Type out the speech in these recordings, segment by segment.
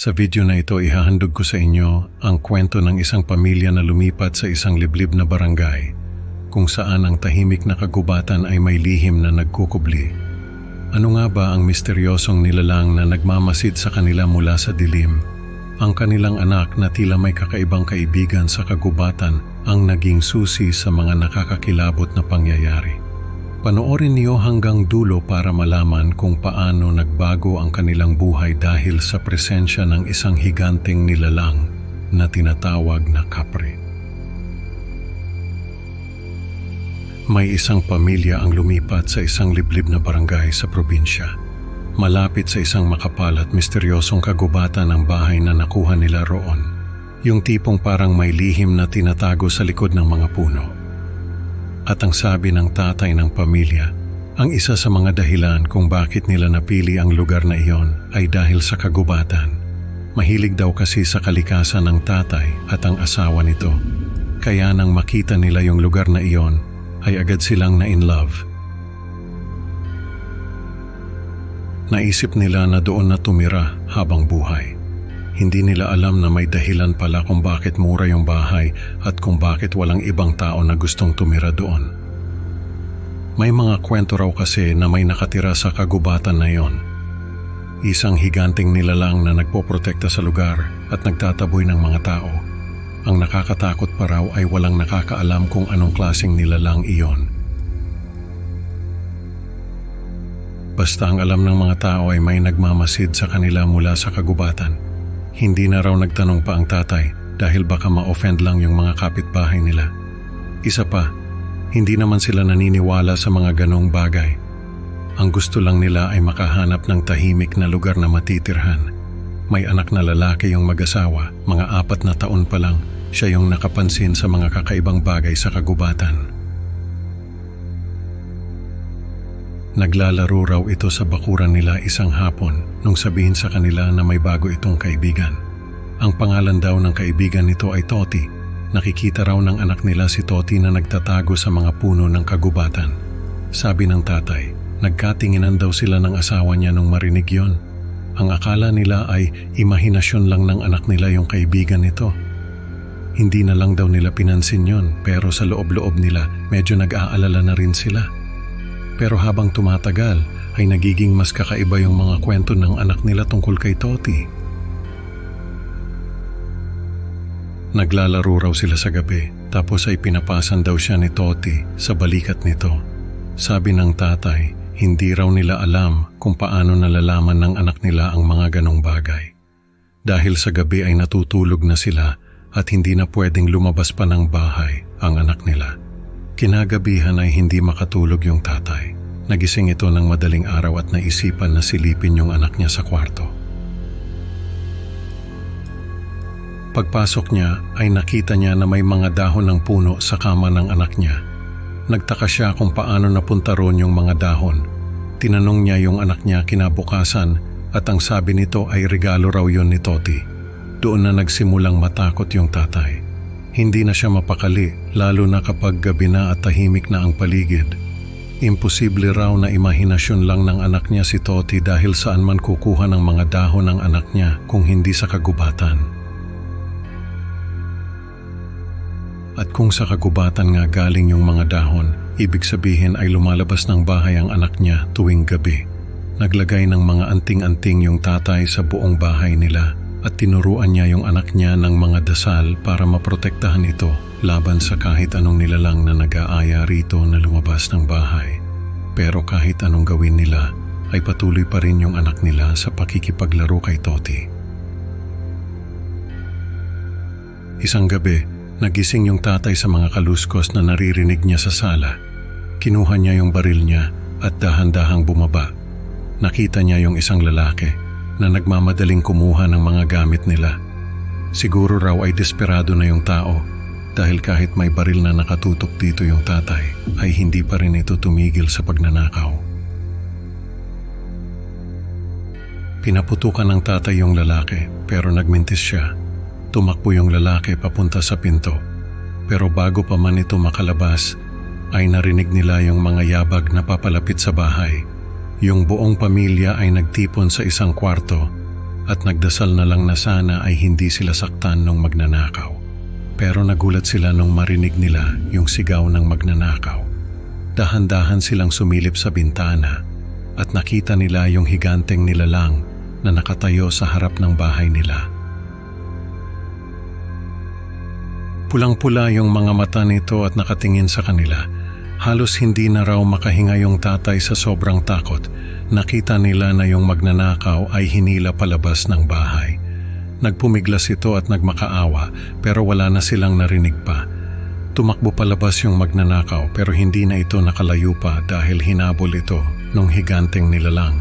Sa video na ito ihahandog ko sa inyo ang kwento ng isang pamilya na lumipat sa isang liblib na barangay kung saan ang tahimik na kagubatan ay may lihim na nagkukubli. Ano nga ba ang misteryosong nilalang na nagmamasid sa kanila mula sa dilim? Ang kanilang anak na tila may kakaibang kaibigan sa kagubatan ang naging susi sa mga nakakakilabot na pangyayari. Panoorin niyo hanggang dulo para malaman kung paano nagbago ang kanilang buhay dahil sa presensya ng isang higanteng nilalang na tinatawag na kapre. May isang pamilya ang lumipat sa isang liblib na barangay sa probinsya. Malapit sa isang makapal at misteryosong kagubatan ang bahay na nakuha nila roon. Yung tipong parang may lihim na tinatago sa likod ng mga puno. At ang sabi ng tatay ng pamilya, ang isa sa mga dahilan kung bakit nila napili ang lugar na iyon ay dahil sa kagubatan. Mahilig daw kasi sa kalikasan ng tatay at ang asawa nito. Kaya nang makita nila yung lugar na iyon, ay agad silang na in love. Naisip nila na doon na tumira habang buhay. Hindi nila alam na may dahilan pala kung bakit mura yung bahay at kung bakit walang ibang tao na gustong tumira doon. May mga kwento raw kasi na may nakatira sa kagubatan na yon. Isang higanting nilalang na nagpoprotekta sa lugar at nagtataboy ng mga tao. Ang nakakatakot pa raw ay walang nakakaalam kung anong klaseng nilalang iyon. Basta ang alam ng mga tao ay may nagmamasid sa kanila mula sa kagubatan. Hindi na raw nagtanong pa ang tatay dahil baka ma-offend lang yung mga kapitbahay nila. Isa pa, hindi naman sila naniniwala sa mga ganong bagay. Ang gusto lang nila ay makahanap ng tahimik na lugar na matitirhan. May anak na lalaki yung mag-asawa, mga 4 na taon pa lang, siya yung nakapansin sa mga kakaibang bagay sa kagubatan. Naglalaro raw ito sa bakuran nila isang hapon nung sabihin sa kanila na may bago itong kaibigan. Ang pangalan daw ng kaibigan nito ay Toti. Nakikita raw ng anak nila si Toti na nagtatago sa mga puno ng kagubatan. Sabi ng tatay, nagkatinginan daw sila ng asawa niya nung marinig yon. Ang akala nila ay imahinasyon lang ng anak nila yung kaibigan nito. Hindi na lang daw nila pinansin yon pero sa loob-loob nila medyo nag-aalala na rin sila. Pero habang tumatagal ay nagiging mas kakaiba yung mga kwento ng anak nila tungkol kay Toti. Naglalaro raw sila sa gabi tapos ay pinapasan daw siya ni Toti sa balikat nito. Sabi ng tatay, hindi raw nila alam kung paano nalalaman ng anak nila ang mga ganong bagay. Dahil sa gabi ay natutulog na sila at hindi na pwedeng lumabas pa ng bahay ang anak nila. Kinagabihan ay hindi makatulog yung tatay. Nagising ito ng madaling araw at naisipan na silipin yung anak niya sa kwarto. Pagpasok niya ay nakita niya na may mga dahon ng puno sa kama ng anak niya. Nagtaka siya kung paano napunta roon yung mga dahon. Tinanong niya yung anak niya kinabukasan at ang sabi nito ay regalo raw yun ni Toti. Doon na nagsimulang matakot yung tatay. Hindi na siya mapakali, lalo na kapag gabi na at tahimik na ang paligid. Imposible raw na imahinasyon lang ng anak niya si Toti dahil saan man kukuha ng mga dahon ng anak niya kung hindi sa kagubatan. At kung sa kagubatan nga galing yung mga dahon, ibig sabihin ay lumalabas ng bahay ang anak niya tuwing gabi. Naglagay ng mga anting-anting yung tatay sa buong bahay nila. At tinuruan niya yung anak niya ng mga dasal para maprotektahan ito laban sa kahit anong nilalang na nag-aaya rito na lumabas ng bahay. Pero kahit anong gawin nila, ay patuloy pa rin yung anak nila sa pakikipaglaro kay Toti. Isang gabi, nagising yung tatay sa mga kaluskos na naririnig niya sa sala. Kinuha niya yung baril niya at dahan-dahang bumaba. Nakita niya yung isang lalaki na nagmamadaling kumuha ng mga gamit nila. Siguro raw ay desperado na yung tao dahil kahit may baril na nakatutok dito yung tatay ay hindi pa rin ito tumigil sa pagnanakaw. Pinaputukan ng tatay yung lalaki pero nagmintis siya. Tumakbo yung lalaki papunta sa pinto. Pero bago pa man ito makalabas ay narinig nila yung mga yabag na papalapit sa bahay. Yung buong pamilya ay nagtipon sa isang kwarto at nagdasal na lang na sana ay hindi sila saktan nung magnanakaw. Pero nagulat sila nung marinig nila yung sigaw ng magnanakaw. Dahan-dahan silang sumilip sa bintana at nakita nila yung higanteng nilalang na nakatayo sa harap ng bahay nila. Pulang-pula yung mga mata nito at nakatingin sa kanila. Halos hindi na raw makahinga yung tatay sa sobrang takot. Nakita nila na yung magnanakaw ay hinila palabas ng bahay. Nagpumiglas ito at nagmakaawa pero wala na silang narinig pa. Tumakbo palabas yung magnanakaw pero hindi na ito nakalayo pa dahil hinabol ito nung higanteng nilalang.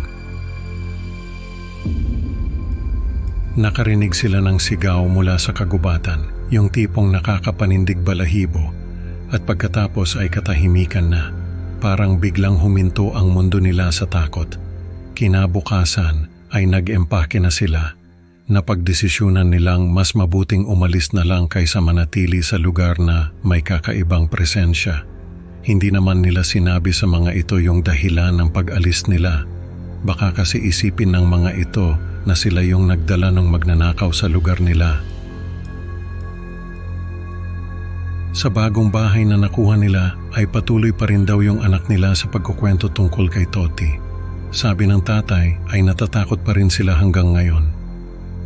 Nakarinig sila ng sigaw mula sa kagubatan, yung tipong nakakapanindig balahibo, at pagkatapos ay katahimikan na. Parang biglang huminto ang mundo nila sa takot. Kinabukasan ay nag-empake na sila. Napagdesisyunan nilang mas mabuting umalis na lang kaysa manatili sa lugar na may kakaibang presensya. Hindi naman nila sinabi sa mga ito yung dahilan ng pag-alis nila. Baka kasi isipin ng mga ito na sila yung nagdala ng magnanakaw sa lugar nila. Sa bagong bahay na nakuha nila ay patuloy pa rin daw yung anak nila sa pagkukwento tungkol kay Toti. Sabi ng tatay ay natatakot pa rin sila hanggang ngayon.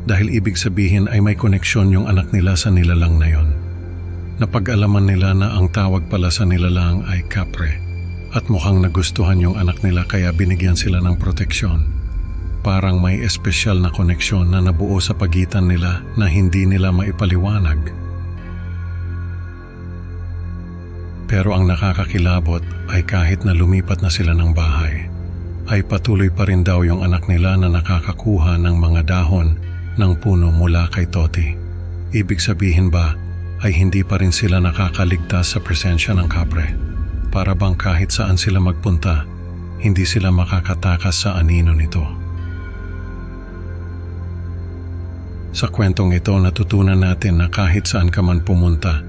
Dahil ibig sabihin ay may koneksyon yung anak nila sa nilalang na yon. Napag-alaman nila na ang tawag pala sa nilalang ay kapre. At mukhang nagustuhan yung anak nila kaya binigyan sila ng proteksyon. Parang may espesyal na koneksyon na nabuo sa pagitan nila na hindi nila maipaliwanag. Pero ang nakakakilabot ay kahit na lumipat na sila ng bahay, ay patuloy pa rin daw yung anak nila na nakakakuha ng mga dahon ng puno mula kay Toti. Ibig sabihin ba ay hindi pa rin sila nakakaligtas sa presensya ng kapre? Para bang kahit saan sila magpunta, hindi sila makakatakas sa anino nito. Sa kwentong ito natutunan natin na kahit saan ka man pumunta,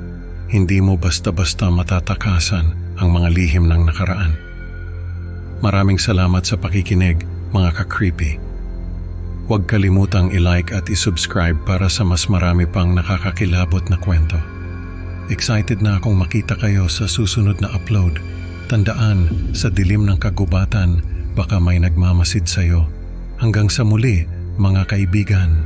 hindi mo basta-basta matatakasan ang mga lihim ng nakaraan. Maraming salamat sa pakikinig, mga ka-creepy. Huwag kalimutang i-like at i-subscribe para sa mas marami pang nakakakilabot na kwento. Excited na akong makita kayo sa susunod na upload. Tandaan, sa dilim ng kagubatan, baka may nagmamasid sa'yo. Hanggang sa muli, mga kaibigan.